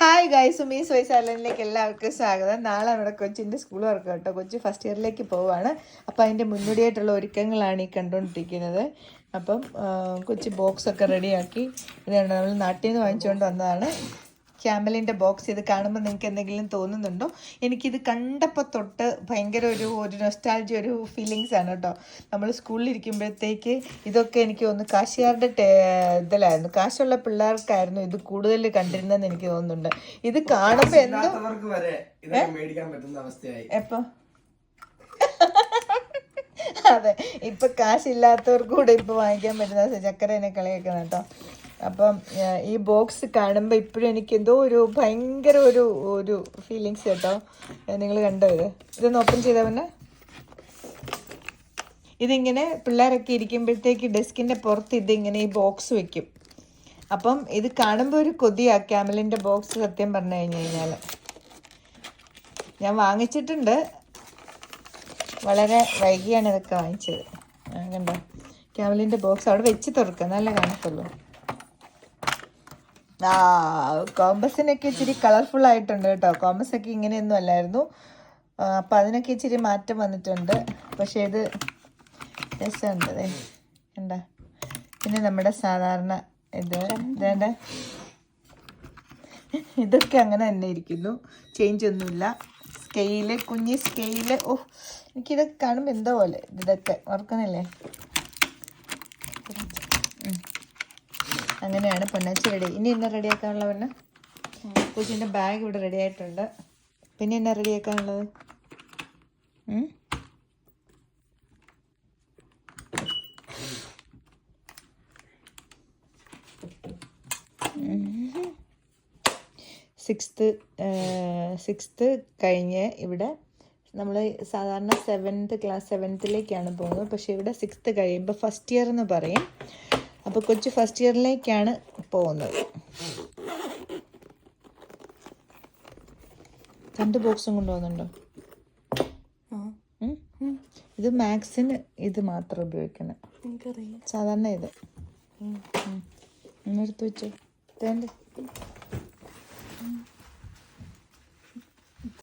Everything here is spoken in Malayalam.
ഹായ് ഗൈസ്, സുമീസ് വോയിസ് ഐലൻഡിലേക്ക് എല്ലാവർക്കും സ്വാഗതം. നാളെ നമ്മുടെ കൊച്ചിൻ്റെ സ്കൂൾ വർക്ക് കേട്ടോ. കൊച്ചി ഫസ്റ്റ് ഇയറിലേക്ക് പോവുകയാണ്. അപ്പോൾ അതിൻ്റെ മുന്നോടിയായിട്ടുള്ള ഒരുക്കങ്ങളാണ് ഈ കണ്ടുകൊണ്ടിരിക്കുന്നത്. അപ്പം കൊച്ചി ബോക്സൊക്കെ റെഡിയാക്കി. ഇതാണ് നമ്മൾ നാട്ടിൽ നിന്ന് വാങ്ങിച്ചുകൊണ്ട് വന്നതാണ് ക്യാമലിൻ്റെ ബോക്സ്. ഇത് കാണുമ്പോൾ നിങ്ങൾക്ക് എന്തെങ്കിലും തോന്നുന്നുണ്ടോ? എനിക്കിത് കണ്ടപ്പോൾ തൊട്ട് ഭയങ്കര ഒരു നൊസ്റ്റാൾജി, ഒരു ഫീലിങ്സ് ആണ് കേട്ടോ. നമ്മൾ സ്കൂളിലിരിക്കുമ്പോഴത്തേക്ക് ഇതൊക്കെ എനിക്ക് തോന്നുന്നു കാശുകാരുടെ ഇതിലായിരുന്നു, കാശുള്ള പിള്ളേർക്കായിരുന്നു ഇത് കൂടുതൽ കണ്ടിരുന്നതെന്ന് എനിക്ക് തോന്നുന്നുണ്ട്. ഇത് കാണുമ്പോൾ എന്തോ എപ്പോൾ അതെ, ഇപ്പം കാശില്ലാത്തവർക്ക് കൂടെ ഇപ്പോൾ വാങ്ങിക്കാൻ പറ്റുന്ന ചക്കരേനെ കളിയാക്കണം കേട്ടോ. അപ്പം ഈ ബോക്സ് കാണുമ്പോൾ ഇപ്പോഴും എനിക്ക് എന്തോ ഒരു ഭയങ്കര ഒരു ഫീലിങ്സ് കേട്ടോ. നിങ്ങൾ കണ്ടോ? ഇതൊന്ന് ഓപ്പൺ ചെയ്താൽ പിന്നെ ഇതിങ്ങനെ പിള്ളേരൊക്കെ ഇരിക്കുമ്പോഴത്തേക്ക് ഡെസ്കിൻ്റെ പുറത്ത് ഇതിങ്ങനെ ഈ ബോക്സ് വെക്കും. അപ്പം ഇത് കാണുമ്പോൾ ഒരു കൊതിയാ ക്യാമലിൻ്റെ ബോക്സ്. സത്യം പറഞ്ഞു കഴിഞ്ഞാൽ ഞാൻ വാങ്ങിച്ചിട്ടുണ്ട്, വളരെ വൈകിയാണ് ഇതൊക്കെ വാങ്ങിച്ചത്. കണ്ടോ ക്യാമലിൻ്റെ ബോക്സ് അവിടെ വെച്ച് തുറക്കുക, നല്ല കാണത്തുള്ളൂ. കോമ്പസിനൊക്കെ ഇച്ചിരി കളർഫുൾ ആയിട്ടുണ്ട് കേട്ടോ. കോമ്പസൊക്കെ ഇങ്ങനെയൊന്നും അല്ലായിരുന്നു. അപ്പം അതിനൊക്കെ ഇച്ചിരി മാറ്റം വന്നിട്ടുണ്ട്. പക്ഷേ ഇത് രസമുണ്ട് കണ്ടോ. പിന്നെ നമ്മുടെ സാധാരണ ഇതേണ്ട ഇതൊക്കെ അങ്ങനെ തന്നെ ഇരിക്കുന്നു, ചേഞ്ച് ഒന്നുമില്ല. സ്കെയില്, കുഞ്ഞി സ്കെയില്. ഓ, എനിക്കിതൊക്കെ കാണുമ്പോൾ എന്തോ പോലെ. ഇതൊക്കെ ഓർക്കുന്നില്ലേ? അങ്ങനെയാണ് പൊന്നാച്ചി റെഡി. ഇനി എന്നാ റെഡിയാക്കാനുള്ള പെണ്ണ്? പൂച്ചിൻ്റെ ബാഗ് ഇവിടെ റെഡി ആയിട്ടുണ്ട്. പിന്നെ എന്നാ റെഡിയാക്കാനുള്ളത്? സിക്സ്ത് കഴിഞ്ഞ് ഇവിടെ നമ്മൾ സാധാരണ 7th പോകുന്നത്. പക്ഷേ ഇവിടെ 6th കഴിയുമ്പോൾ ഫസ്റ്റ് ഇയർ എന്ന് പറയും. അപ്പോൾ കൊച്ചു ഫസ്റ്റ് ഇയറിലേക്കാണ് പോകുന്നത്. 2 ബോക്സും കൊണ്ടുപോകുന്നുണ്ടോ? ഇത് മാത്സിന് ഇത് മാത്രം ഉപയോഗിക്കണം, സാധാരണ ഇത് എടുത്ത് വെച്ചു.